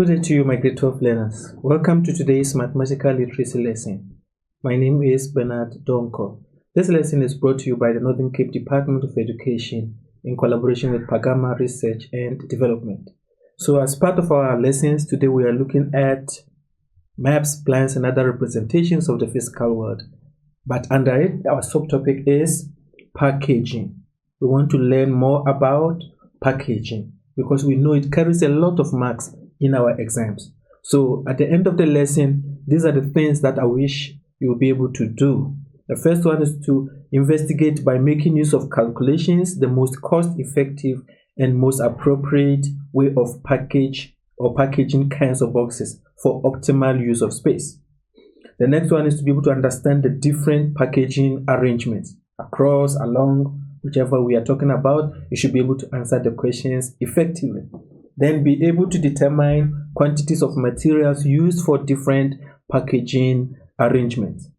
Good day to you, my grade 12 learners. Welcome to today's mathematical literacy lesson. My name is Bernard Donko. This lesson is brought to you by the Northern Cape Department of Education in collaboration with Pagama Research and Development. So as part of our lessons, today we are looking at maps, plans, and other representations of the physical world. But under it, our subtopic is packaging. We want to learn more about packaging because we know it carries a lot of marks in our exams. So at the end of the lesson, these are the things that I wish you will be able to do. The first one is to investigate by making use of calculations the most cost-effective and most appropriate way of packaging kinds of boxes for optimal use of space. The next one is to be able to understand the different packaging arrangements across, along, whichever we are talking about. You should be able to answer the questions effectively. Then be able to determine quantities of materials used for different packaging arrangements.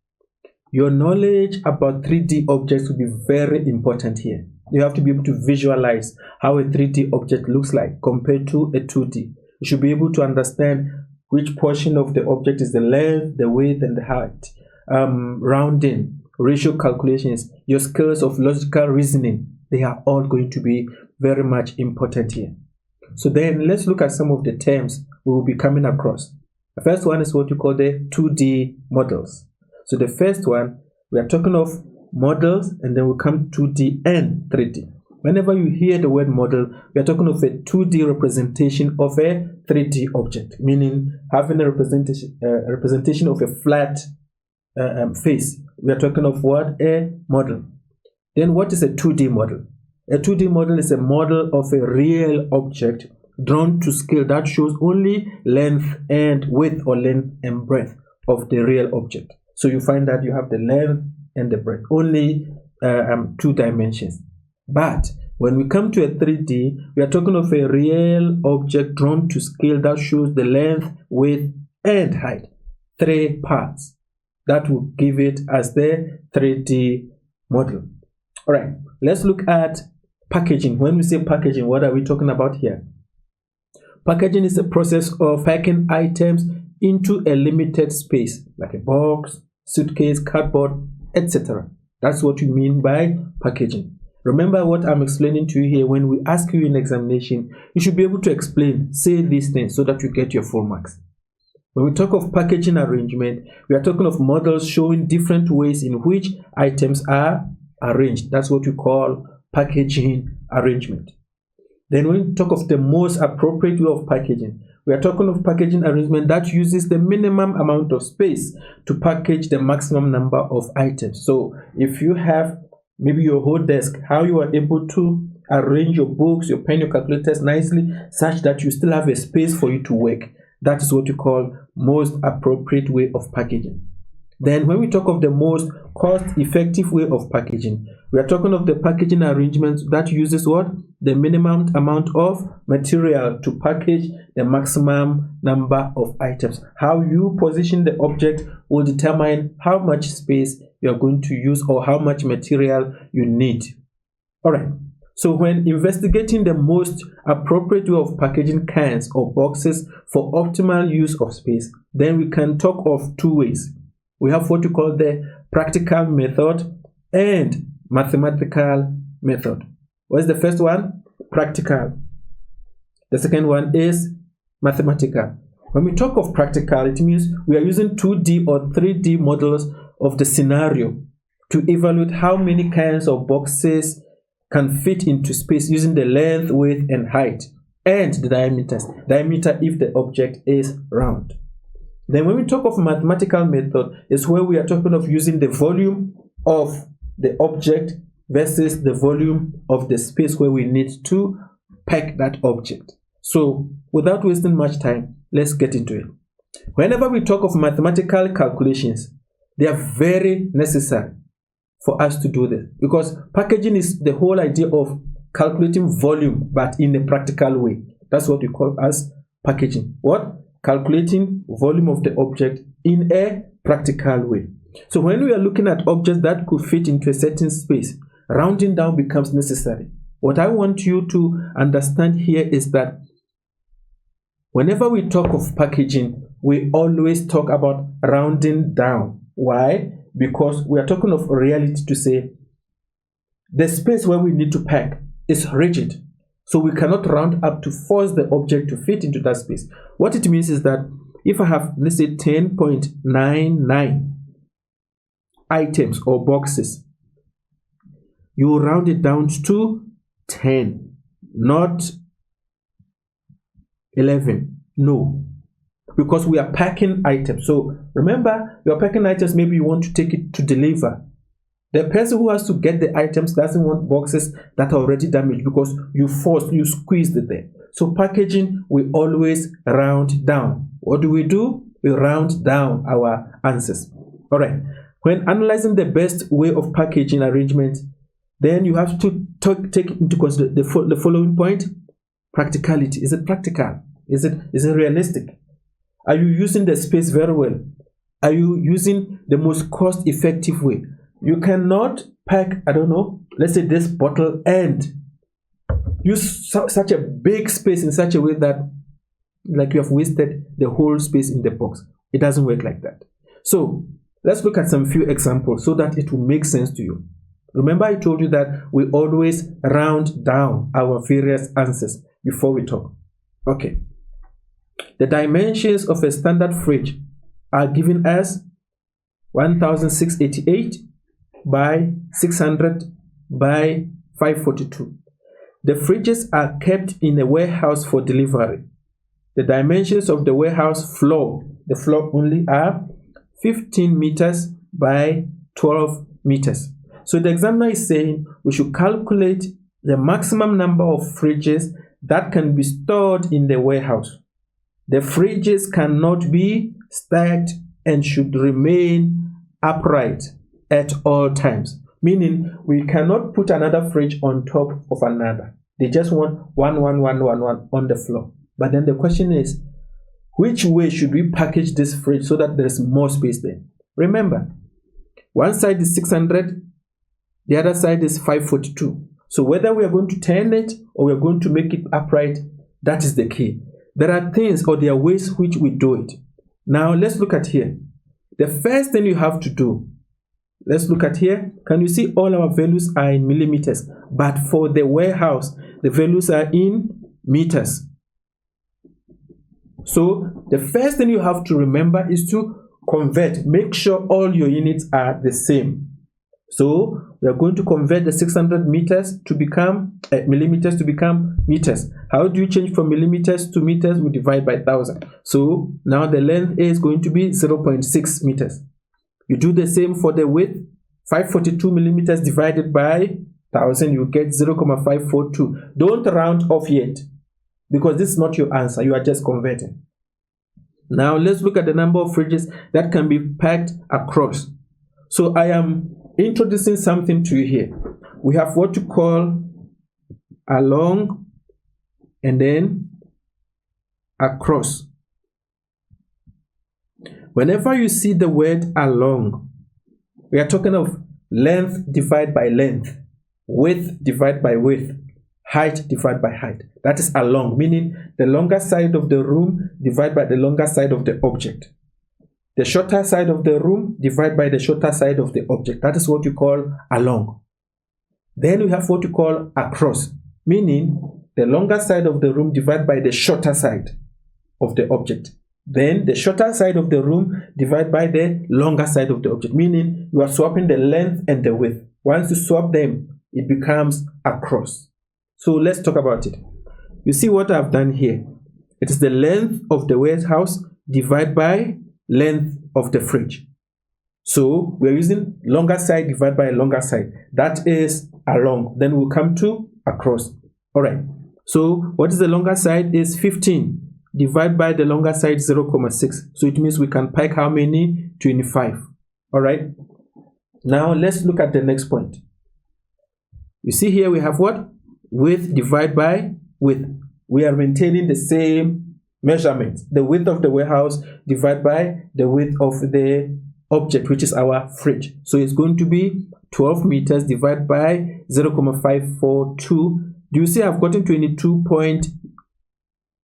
Your knowledge about 3D objects will be very important here. You have to be able to visualize how a 3D object looks like compared to a 2D. You should be able to understand which portion of the object is the length, the width, and the height. Rounding, ratio calculations, your skills of logical reasoning, they are all going to be very much important here. So then let's look at some of the terms we will be coming across. The first one is what you call the 2D models. So the first one, we are talking of models, and then we come 2D and 3D. Whenever you hear the word model, we are talking of a 2D representation of a 3D object, meaning having a representation of a flat face. We are talking of what? A model. Then what is a 2D model? A 2D model is a model of a real object drawn to scale that shows only length and width, or length and breadth of the real object. So you find that you have the length and the breadth, only 2 dimensions. But when we come to a 3D, we are talking of a real object drawn to scale that shows the length, width, and height. 3 parts. That will give it as the 3D model. All right, let's look at packaging. When we say packaging, what are we talking about here? Packaging is the process of packing items into a limited space, like a box, suitcase, cardboard, etc. That's what we mean by packaging. Remember what I'm explaining to you here. When we ask you in examination, you should be able to explain, say these things so that you get your full marks. When we talk of packaging arrangement, we are talking of models showing different ways in which items are arranged. That's what we call packaging arrangement. Then when we talk of the most appropriate way of packaging, we are talking of packaging arrangement that uses the minimum amount of space to package the maximum number of items. So if you have maybe your whole desk, how you are able to arrange your books, your pen, your calculators nicely such that you still have a space for you to work. That is what you call most appropriate way of packaging. Then when we talk of the most cost-effective way of packaging, we are talking of the packaging arrangement that uses what? The minimum amount of material to package the maximum number of items. How you position the object will determine how much space you are going to use or how much material you need. All right. So when investigating the most appropriate way of packaging cans or boxes for optimal use of space, then we can talk of 2 ways. We have what you call the practical method and mathematical method. What's the first one? Practical. The second one is mathematical. When we talk of practical, it means we are using 2D or 3D models of the scenario to evaluate how many kinds of boxes can fit into space using the length, width, and height, and the diameters. Diameter if the object is round. Then when we talk of mathematical method, is where we are talking of using the volume of the object versus the volume of the space where we need to pack that object. So without wasting much time, let's get into it. Whenever we talk of mathematical calculations, they are very necessary for us to do this, because packaging is the whole idea of calculating volume, but in a practical way. That's what we call as packaging. What? Calculating volume of the object in a practical way. So when we are looking at objects that could fit into a certain space, rounding down becomes necessary. What I want you to understand here is that Whenever we talk of packaging, we always talk about rounding down. Why? Because we are talking of reality to say the space where we need to pack is rigid. So we cannot round up to force the object to fit into that space. What it means is that if I have, let's say, 10.99 items or boxes, you will round it down to 10, not 11. No, because we are packing items. So remember, you are packing items, maybe you want to take it to deliver. The person who has to get the items doesn't want boxes that are already damaged because you squeezed it there. So packaging, we always round down. What do? We round down our answers. All right. When analyzing the best way of packaging arrangement, then you have to take into consideration the following point: practicality. Is it practical? Is it realistic? Are you using the space very well? Are you using the most cost-effective way? You cannot pack, I don't know, let's say this bottle and use such a big space in such a way that like you have wasted the whole space in the box. It doesn't work like that. So let's look at some few examples so that it will make sense to you. Remember, I told you that we always round down our various answers before we talk. Okay. The dimensions of a standard fridge are given as 1688 by 600 by 542. The fridges are kept in a warehouse for delivery. The dimensions of the warehouse floor, the floor only, are 15 meters by 12 meters. So the examiner is saying we should calculate the maximum number of fridges that can be stored in the warehouse. The fridges cannot be stacked and should remain upright at all times, meaning we cannot put another fridge on top of another. They just want one on the floor. But then the question is, which way should we package this fridge so that there's more space there? Remember, one side is 600, the other side is 542. So whether we are going to turn it or we are going to make it upright, that is the key. There are things or there are ways which we do it. Now let's look at here. The first thing you have to do, let's look at here. Can you see all our values are in millimeters? But for the warehouse, the values are in meters. So the first thing you have to remember is to convert. Make sure all your units are the same. So we are going to convert the 600 meters to become millimeters to become meters. How do you change from millimeters to meters? We divide by 1,000. So now the length is going to be 0.6 meters. You do the same for the width. 542 millimeters divided by 1,000, you get 0.542. Don't round off yet, because this is not your answer. You are just converting. Now let's look at the number of fridges that can be packed across. So I am introducing something to you here. We have what you call along and then across. Whenever you see the word along, we are talking of length divided by length, width divided by width, height divided by height. That is along, meaning the longer side of the room divided by the longer side of the object. The shorter side of the room divided by the shorter side of the object. That is what you call along. Then we have what you call across, meaning the longer side of the room divided by the shorter side of the object. Then the shorter side of the room divided by the longer side of the object, meaning you are swapping the length and the width. Once you swap them, it becomes across. So let's talk about it. You see what I've done here. It is the length of the warehouse divided by length of the fridge. So we're using longer side divided by longer side. That is along. Then we'll come to across. All right. So what is the longer side? Is 15 divided by the longer side 0.6. So it means we can pack how many? 25. All right. Now let's look at the next point. You see here we have what? Width divided by width. We are maintaining the same measurement. The width of the warehouse divided by the width of the object, which is our fridge. So it's going to be 12 meters divided by 0.542. Do you see I've gotten 22.8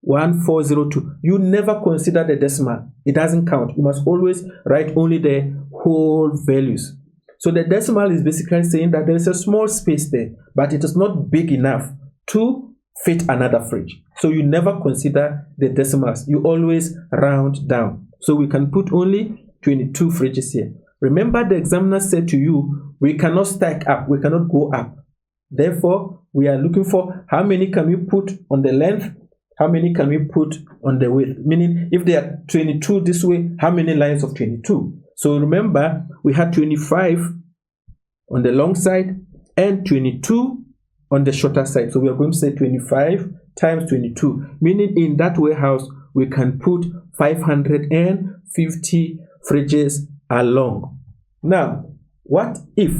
1402. You never consider the decimal. It doesn't count. You must always write only the whole values. So the decimal is basically saying that there is a small space there, but it is not big enough to fit another fridge. So you never consider the decimals. You always round down. So we can put only 22 fridges here. Remember, the examiner said to you, we cannot stack up. We cannot go up. Therefore, we are looking for how many can we put on the length, how many can we put on the width. Meaning, if there are 22 this way, how many lines of 22? So remember, we had 25 on the long side and 22 on the shorter side. So we are going to say 25 times 22, meaning in that warehouse, we can put 550 fridges along. Now, what if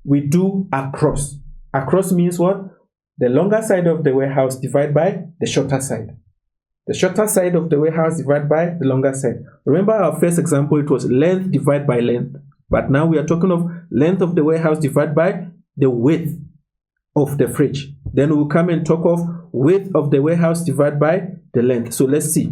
we do across? Across means what? The longer side of the warehouse divided by the shorter side. The shorter side of the warehouse divided by the longer side. Remember our first example, it was length divided by length. But now we are talking of length of the warehouse divided by the width of the fridge. Then we'll come and talk of width of the warehouse divided by the length. So let's see.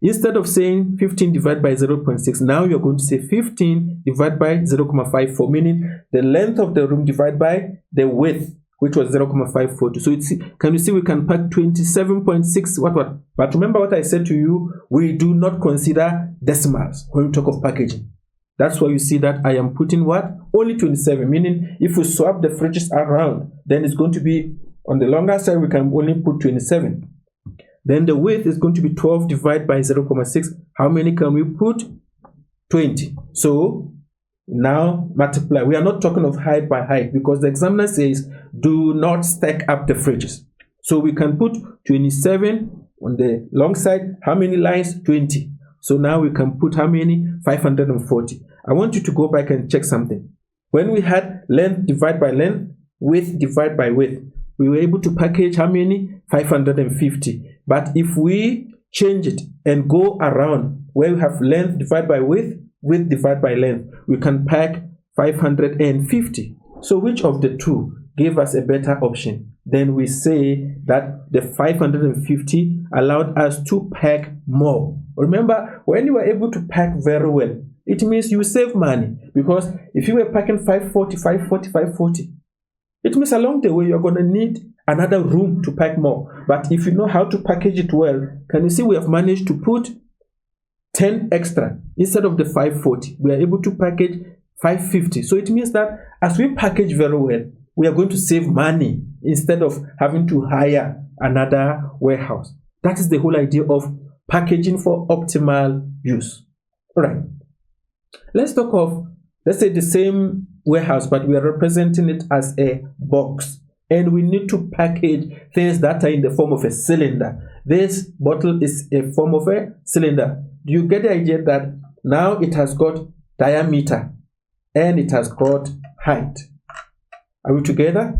Instead of saying 15 divided by 0.6, now you're going to say 15 divided by 0.54, meaning the length of the room divided by the width, which was 0.542. So can you see we can pack 27.6 what? But remember what I said to you, we do not consider decimals when we talk of packaging. That's why you see that I am putting what? Only 27, meaning if we swap the fridges around, then it's going to be on the longer side, we can only put 27. Then the width is going to be 12 divided by 0.6. How many can we put? 20. So now multiply. We are not talking of height by height because the examiner says do not stack up the fridges. So we can put 27 on the long side. How many lines? 20. So now we can put how many? 540. I want you to go back and check something. When we had length divided by length, width divided by width, we were able to package how many? 550. But if we change it and go around where we have length divided by width, width divided by length, we can pack 550. So which of the two gave us a better option? Then we say that the 550 allowed us to pack more. Remember, when you were able to pack very well, it means you save money. Because if you were packing 540, it means along the way you're going to need another room to pack more. But if you know how to package it well, can you see we have managed to put 10 extra instead of the 540. We are able to package 550. So it means that as we package very well, we are going to save money instead of having to hire another warehouse. That is the whole idea of packaging for optimal use. All right. Let's talk of, let's say the same warehouse, but we are representing it as a box. And we need to package things that are in the form of a cylinder. This bottle is a form of a cylinder. Do you get the idea that now it has got diameter and it has got height? Are we together?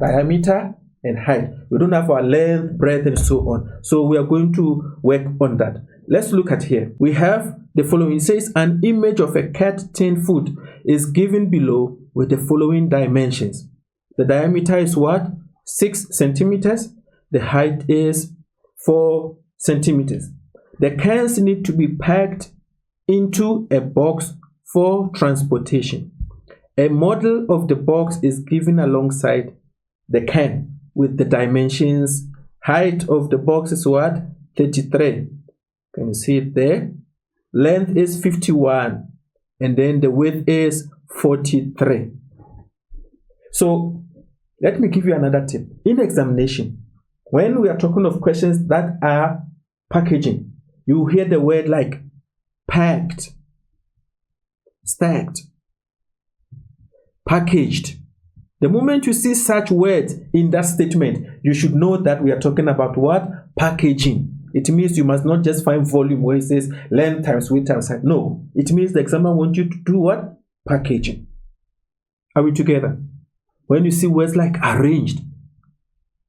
Diameter and height. We don't have our length, breadth, and so on. So we are going to work on that. Let's look at here. We have the following. It says an image of a cat tin food is given below with the following dimensions. The diameter is what? 6 centimeters. The height is 4 centimeters. The cans need to be packed into a box for transportation. A model of the box is given alongside the can with the dimensions. Height of the box is what? 33. Can you see it there? Length is 51. And then the width is 43. So let me give you another tip. In examination, when we are talking of questions that are packaging, you hear the word like packed, stacked, packaged. The moment you see such words in that statement, you should know that we are talking about what? Packaging. It means you must not just find volume where it says length times width times height. No, it means the examiner wants you to do what? Packaging. Are we together? When you see words like arranged,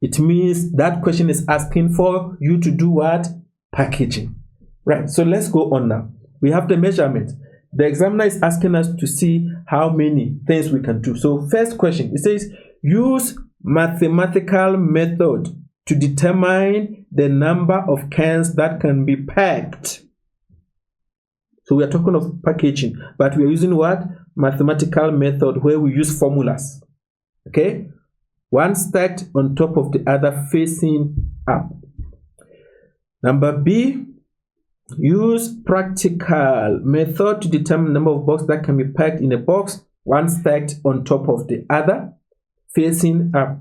it means that question is asking for you to do what? Packaging. Right, so let's go on now. We have the measurement. The examiner is asking us to see how many things we can do. So first question, it says use mathematical method to determine the number of cans that can be packed. So we are talking of packaging, but we are using what? Mathematical method where we use formulas. Okay? One stacked on top of the other facing up. Number B, use practical method to determine the number of boxes that can be packed in a box, one stacked on top of the other, facing up.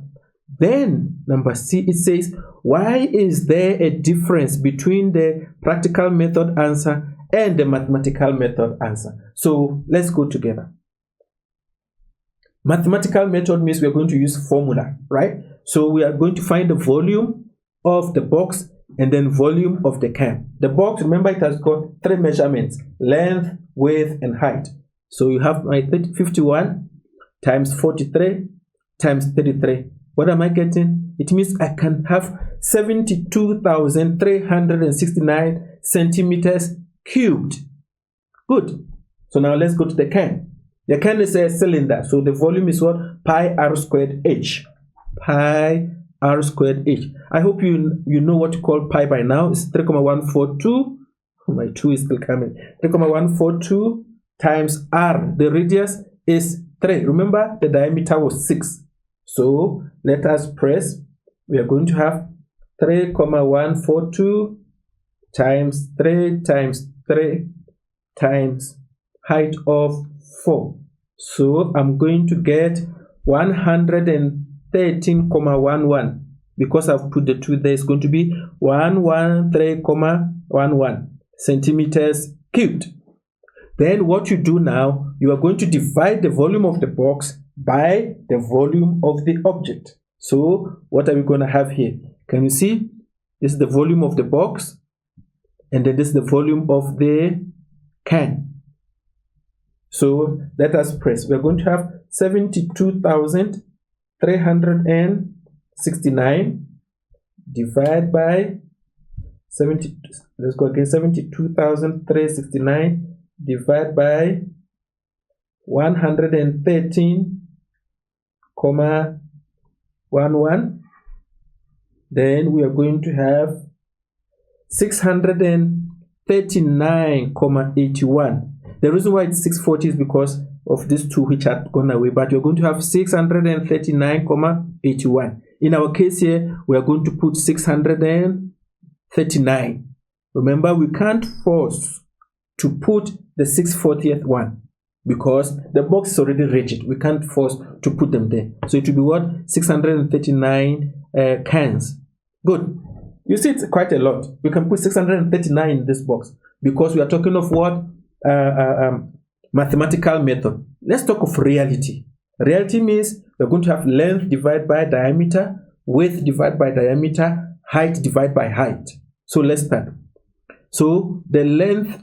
Then, number C, it says, why is there a difference between the practical method answer and the mathematical method answer? So, let's go together. Mathematical method means we are going to use formula, right? So, we are going to find the volume of the box and then volume of the can. The box, remember, it has got three measurements: length, width, and height. So you have my 51 times 43 times 33. What am I getting? It means I can have 72,369 centimeters cubed. Good. So now let's go to the can. The can is a cylinder, so the volume is what? Pi r squared h. Pi r squared h. I hope you know what to call pi by now. It's 3,142. My 2 is still coming. 3,142 times r. The radius is 3. Remember, the diameter was 6. So let us press. We are going to have 3,142 times 3 times 3 times height of 4. So I'm going to get 113,11. Because I've put the 2 there, it's going to be 113,11 centimeters cubed. Then what you do now, you are going to divide the volume of the box by the volume of the object. So what are we going to have here? Can you see? This is the volume of the box, and then this is the volume of the can. So let us press. We're going to have 72,369 divided by 70. Let's go again. 72,369 divided by 113,11. Then we are going to have 639,81. The reason why it's 640 is because of these 2 which are gone away, but you're going to have 639,81. In our case here, we are going to put 639. Remember, we can't force to put the 640th one because the box is already rigid. We can't force to put them there. So it will be what? 639 cans. Good. You see, it's quite a lot. We can put 639 in this box because we are talking of what? Mathematical method. Let's talk of reality. Reality means we're going to have length divided by diameter, width divided by diameter, height divided by height. So let's start. So the length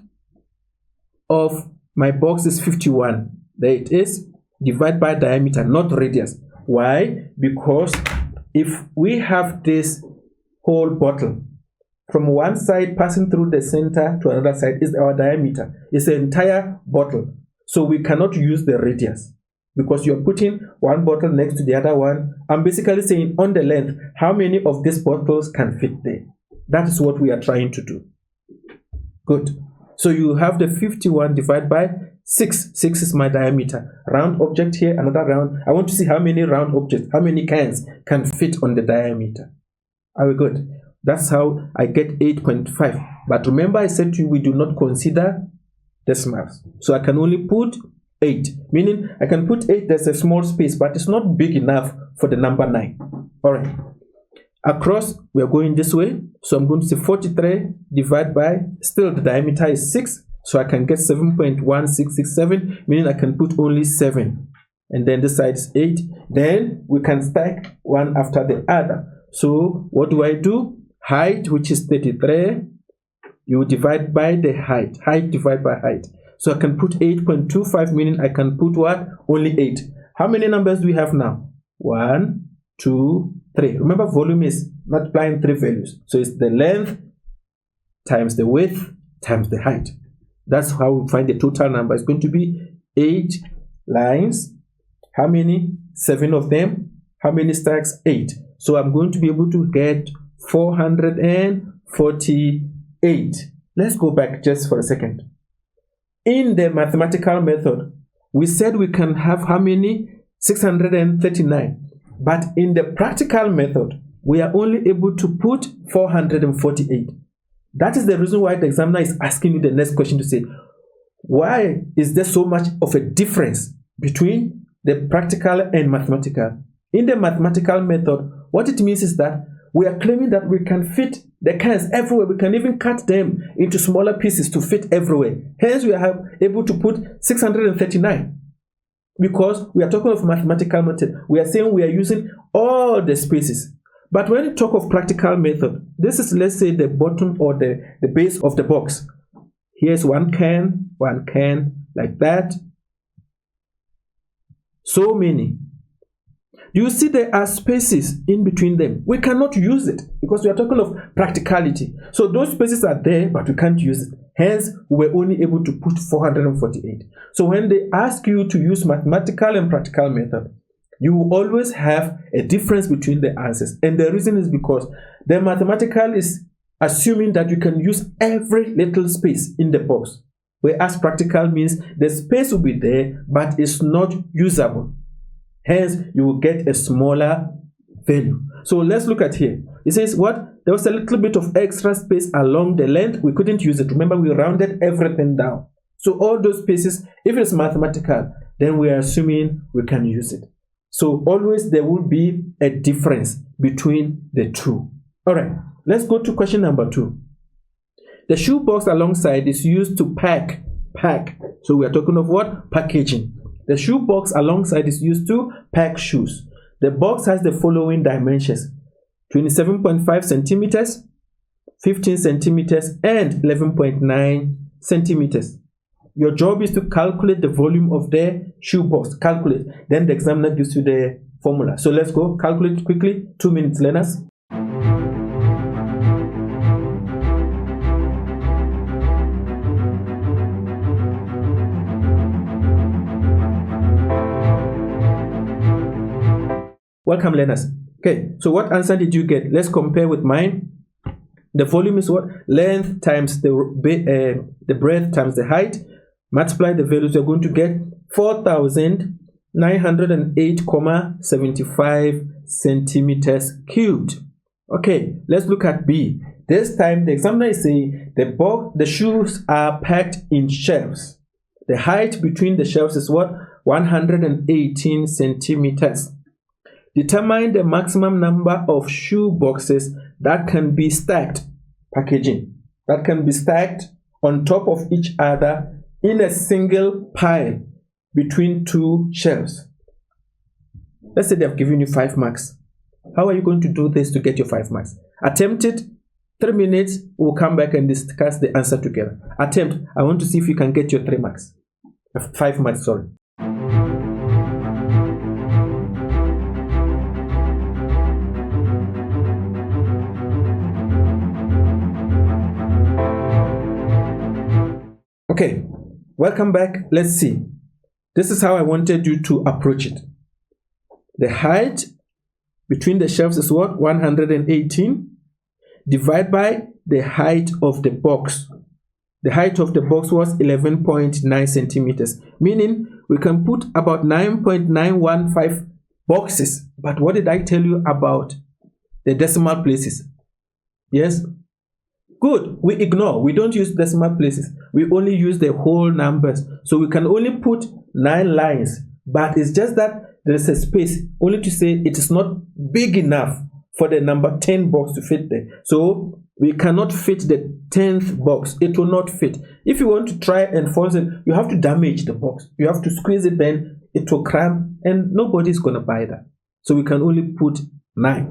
of my box is 51. There it is. Divided by diameter, not radius. Why? Because if we have this whole bottle, from one side passing through the center to another side is our diameter. It's the entire bottle. So we cannot use the radius because you're putting one bottle next to the other one. I'm basically saying on the length, how many of these bottles can fit there? That is what we are trying to do. Good. So you have the 51 divided by 6. 6 is my diameter. Round object here, another round. I want to see how many round objects, how many cans can fit on the diameter. Are we good? That's how I get 8.5. But remember, I said to you, we do not consider decimals. So I can only put 8. Meaning, I can put 8, there's a small space, but it's not big enough for the number 9. Alright. Across, we are going this way. So I'm going to say 43 divided by, still the diameter is 6. So I can get 7.1667, meaning I can put only 7. And then this side is 8. Then we can stack one after the other. So what do? Height, which is 33, you divide by the height. Height divided by height. So I can put 8.25, meaning I can put what? Only 8. How many numbers do we have now? 1, 2, 3. Remember, volume is multiplying 3 values. So it's the length times the width times the height. That's how we find the total number. It's going to be 8 lines. How many? 7 of them. How many stacks? 8. So I'm going to be able to get 448. Let's go back just for a second. In the mathematical method, we said we can have how many? 639. But in the practical method, we are only able to put 448. That is the reason why the examiner is asking you the next question to say, why is there so much of a difference between the practical and mathematical? In the mathematical method, what it means is that we are claiming that we can fit the cans everywhere. We can even cut them into smaller pieces to fit everywhere. Hence, we are able to put 639. Because we are talking of mathematical method, we are saying we are using all the spaces. But when you talk of practical method, this is, let's say, the bottom or the base of the box. Here's one can, like that. So many. You see there are spaces in between them. We cannot use it because we are talking of practicality. So those spaces are there, but we can't use it. Hence, we were only able to put 448. So when they ask you to use mathematical and practical method, you will always have a difference between the answers. And the reason is because the mathematical is assuming that you can use every little space in the box. Whereas practical means the space will be there, but it's not usable. Hence, you will get a smaller value. So let's look at here. It says what? There was a little bit of extra space along the length. We couldn't use it. Remember, we rounded everything down. So all those spaces, if it's mathematical, then we are assuming we can use it. So always there will be a difference between the two. All right, let's go to question number 2. The shoebox alongside is used to pack. So we are talking of what? Packaging. The shoebox alongside is used to pack shoes. The box has the following dimensions: 27.5 centimeters, 15 centimeters, and 11.9 centimeters. Your job is to calculate the volume of the shoebox. Calculate. Then the examiner gives you the formula. So let's go. Calculate quickly. 2 minutes, learners. Welcome, learners. Okay, so what answer did you get? Let's compare with mine. The volume is what? Length times the breadth times the height. Multiply the values, you're going to get 4,908,75 centimeters cubed. Okay, let's look at B. This time, the examiner is saying the shoes are packed in shelves. The height between the shelves is what? 118 centimeters. Determine the maximum number of shoe boxes that can be stacked. Packaging. That can be stacked on top of each other in a single pile between 2 shelves. Let's say they have given you 5 marks. How are you going to do this to get your 5 marks? Attempt it. 3 minutes. We'll come back and discuss the answer together. Attempt. I want to see if you can get your 3 marks. 5 marks, sorry. Okay, welcome back. Let's see. This is how I wanted you to approach it. The height between the shelves is what? 118. Divide by the height of the box. The height of the box was 11.9 centimeters, meaning we can put about 9.915 boxes. But what did I tell you about the decimal places? Yes? Good. We ignore. We don't use decimal places. We only use the whole numbers. So we can only put 9 lines. But it's just that there is a space only to say it is not big enough for the number 10 box to fit there. So we cannot fit the 10th box. It will not fit. If you want to try and force it, you have to damage the box. You have to squeeze it, then it will cramp and nobody's going to buy that. So we can only put 9.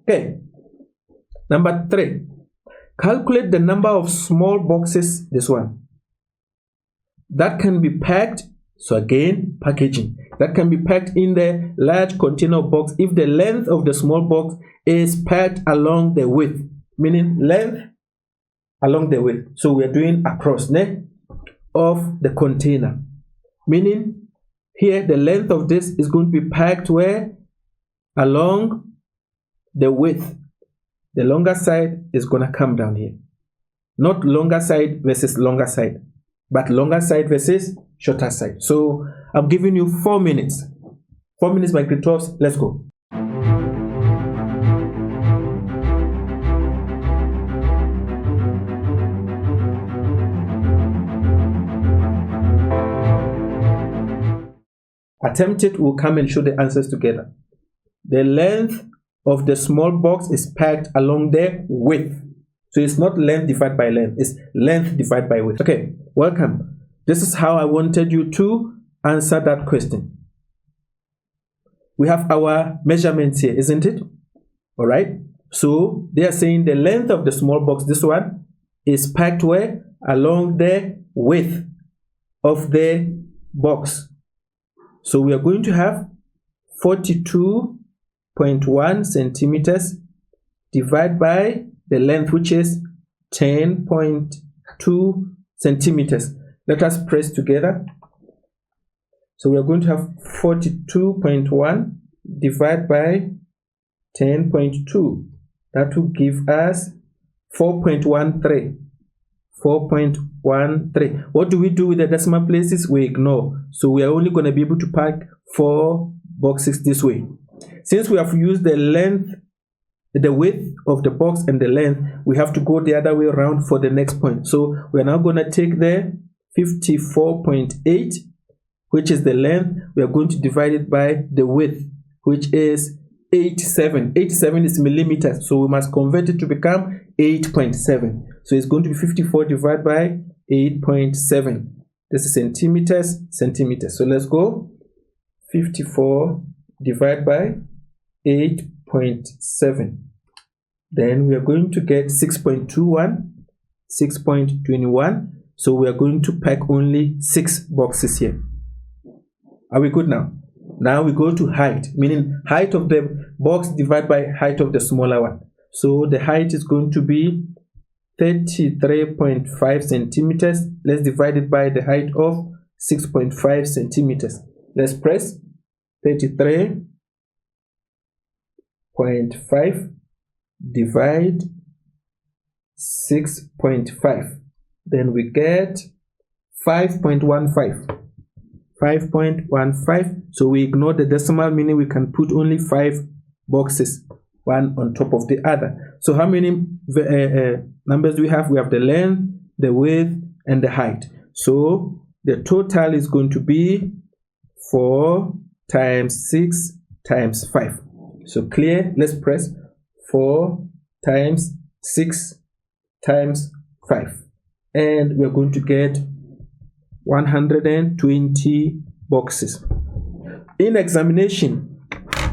Okay. Number 3. Calculate the number of small boxes, this one, that can be packed. So again, packaging. That can be packed in the large container box if the length of the small box is packed along the width, meaning length along the width. So we are doing across of the container, meaning here the length of this is going to be packed where? Along the width, the longer side is going to come down here. Not longer side versus longer side, but longer side versus shorter side. So I'm giving you 4 minutes. 4 minutes by grade 12s. Let's go. Attempt it, we'll come and show the answers together. The length of the small box is packed along the width. So it's not length divided by length, it's length divided by width. Okay, welcome. This is how I wanted you to answer that question. We have our measurements here, isn't it? All right. So they are saying the length of the small box, this one, is packed where? Along the width of the box. So we are going to have 42.1 centimeters divided by the length, which is 10.2 centimeters. Let us press together. So we are going to have 42.1 divided by 10.2. That will give us 4.13. 4.13. What do we do with the decimal places? We ignore. So we are only going to be able to pack 4 boxes this way. Since we have used the length, the width of the box and the length, we have to go the other way around for the next point. So we are now going to take the 54.8, which is the length. We are going to divide it by the width, which is 87. 87 is millimeters, so we must convert it to become 8.7. So it's going to be 54 divided by 8.7. This is centimeters, centimeters. So let's go. 54 divided by 8.7. Then we are going to get 6.21, 6.21. So we are going to pack only 6 boxes here. Are we good now? Now we go to height, meaning height of the box divided by height of the smaller one. So the height is going to be 33.5 centimeters. Let's divide it by the height of 6.5 centimeters. Let's press 33.5 divide 6.5. Then we get 5.15. 5.15. So we ignore the decimal, meaning we can put only 5 boxes, one on top of the other. So how many numbers do we have? We have the length, the width, and the height. So the total is going to be 4 times 6 times 5. So clear? Let's press 4 times 6 times 5. And we're going to get 120 boxes. In examination,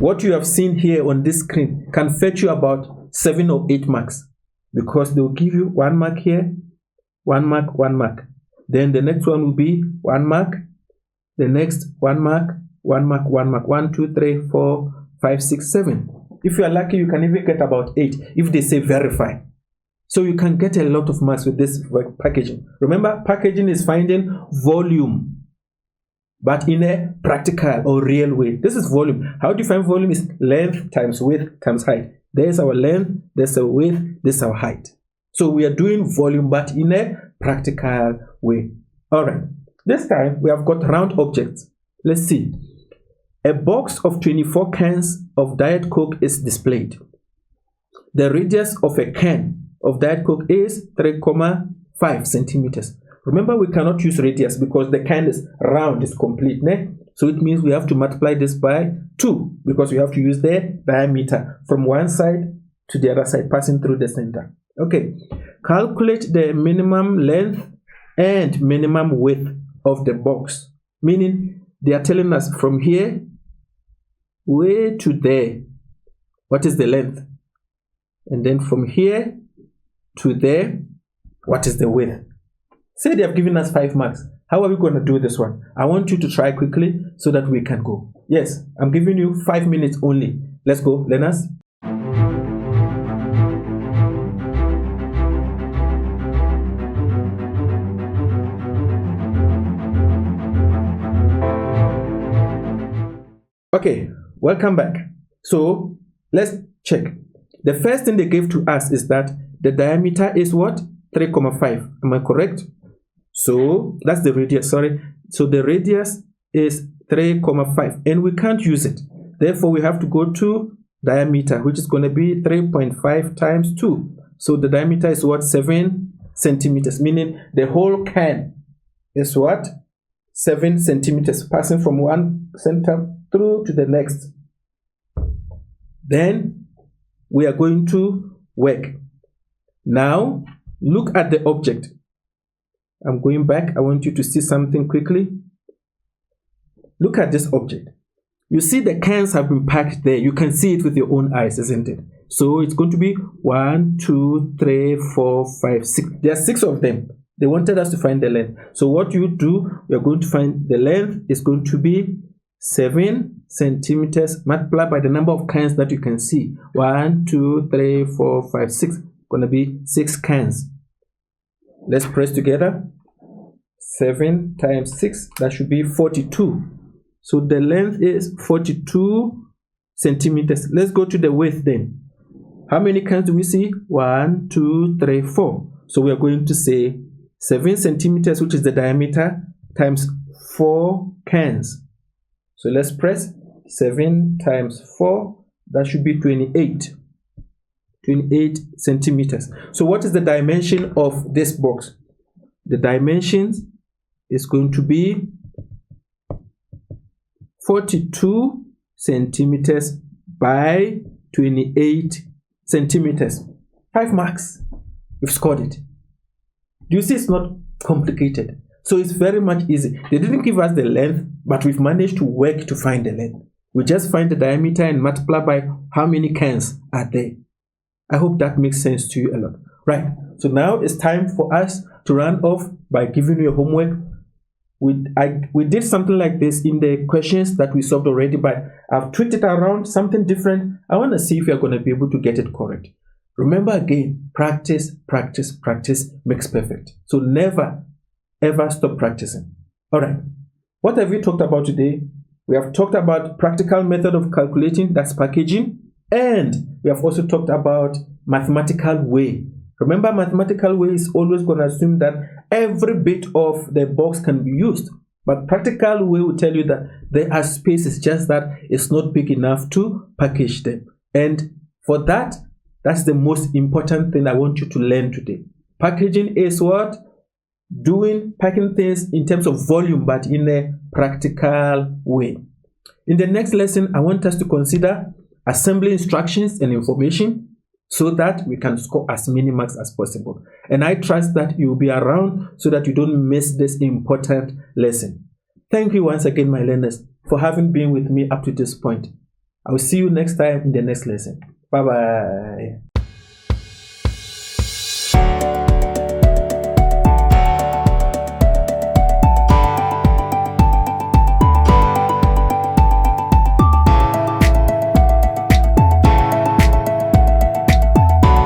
what you have seen here on this screen can fetch you about 7 or 8 marks, because they will give you 1 mark here, 1 mark, 1 mark. Then the next one will be 1 mark, the next 1 mark, 1 mark, 1 mark, 1, 2, 3, 4, 5, 6, 7. If you are lucky, you can even get about 8 if they say verify. So you can get a lot of marks with this packaging. Remember, packaging is finding volume, but in a practical or real way. This is volume. How do you find volume? Is length times width times height. There's our length, there's our width, this is our height. So we are doing volume, but in a practical way. All right. This time we have got round objects. Let's see. A box of 24 cans of Diet Coke is displayed. The radius of a can of Diet Coke is 3.5 centimeters. Remember, we cannot use radius because the can is round, is complete. Ne? So it means we have to multiply this by 2 because we have to use the diameter from one side to the other side, passing through the center. Okay. Calculate the minimum length and minimum width of the box. Meaning, they are telling us from here way to there, what is the length? And then from here to there, what is the width? Say they have given us 5 marks. How are we going to do this one? I want you to try quickly so that we can go. Yes, I'm giving you 5 minutes only. Let's go, learners. Okay, welcome back. So let's check. The first thing they gave to us is that the diameter is what? 3,5. Am I correct? So that's the radius, sorry. So the radius is 3,5 and we can't use it. Therefore, we have to go to diameter, which is going to be 3.5 times 2. So the diameter is what? 7 centimeters, meaning the whole can is what? 7 centimeters, passing from one center through to the next. Then we are going to work. Now, look at the object. I'm going back. I want you to see something quickly. Look at this object. You see the cans have been packed there. You can see it with your own eyes, isn't it? So it's going to be 1, 2, 3, 4, 5, 6. There are 6 of them. They wanted us to find the length. So what you do, we are going to find the length is going to be 7 centimeters multiplied by the number of cans that you can see. 1, 2, 3, 4, 5, 6. Going to be 6 cans. Let's press together. 7 times 6, that should be 42. So the length is 42 centimeters. Let's go to the width then. How many cans do we see? 1, 2, 3, 4. So we are going to say 7 centimeters, which is the diameter, times 4 cans. So let's press 7 times 4. That should be 28. 28 centimeters. So what is the dimension of this box? The dimensions is going to be 42 centimeters by 28 centimeters. 5 marks. You've scored it. Do you see it's not complicated? So it's very much easy. They didn't give us the length, but we've managed to work to find the length. We just find the diameter and multiply by how many cans are there. I hope that makes sense to you a lot. Right. So now it's time for us to run off by giving you a homework. We did something like this in the questions that we solved already, but I've tweaked it around, something different. I want to see if you're going to be able to get it correct. Remember again, practice, practice, practice makes perfect. So never, ever stop practicing. All right. What have we talked about today? We have talked about practical method of calculating, that's packaging. And we have also talked about mathematical way. Remember, mathematical way is always going to assume that every bit of the box can be used. But practical way will tell you that there are spaces, just that it's not big enough to package them. And for that, that's the most important thing I want you to learn today. Packaging is what? Packing things in terms of volume, but in a practical way. In the next lesson, I want us to consider assembly instructions and information so that we can score as many marks as possible. And I trust that you will be around so that you don't miss this important lesson. Thank you once again, my learners, for having been with me up to this point. I will see you next time in the next lesson. Bye-bye.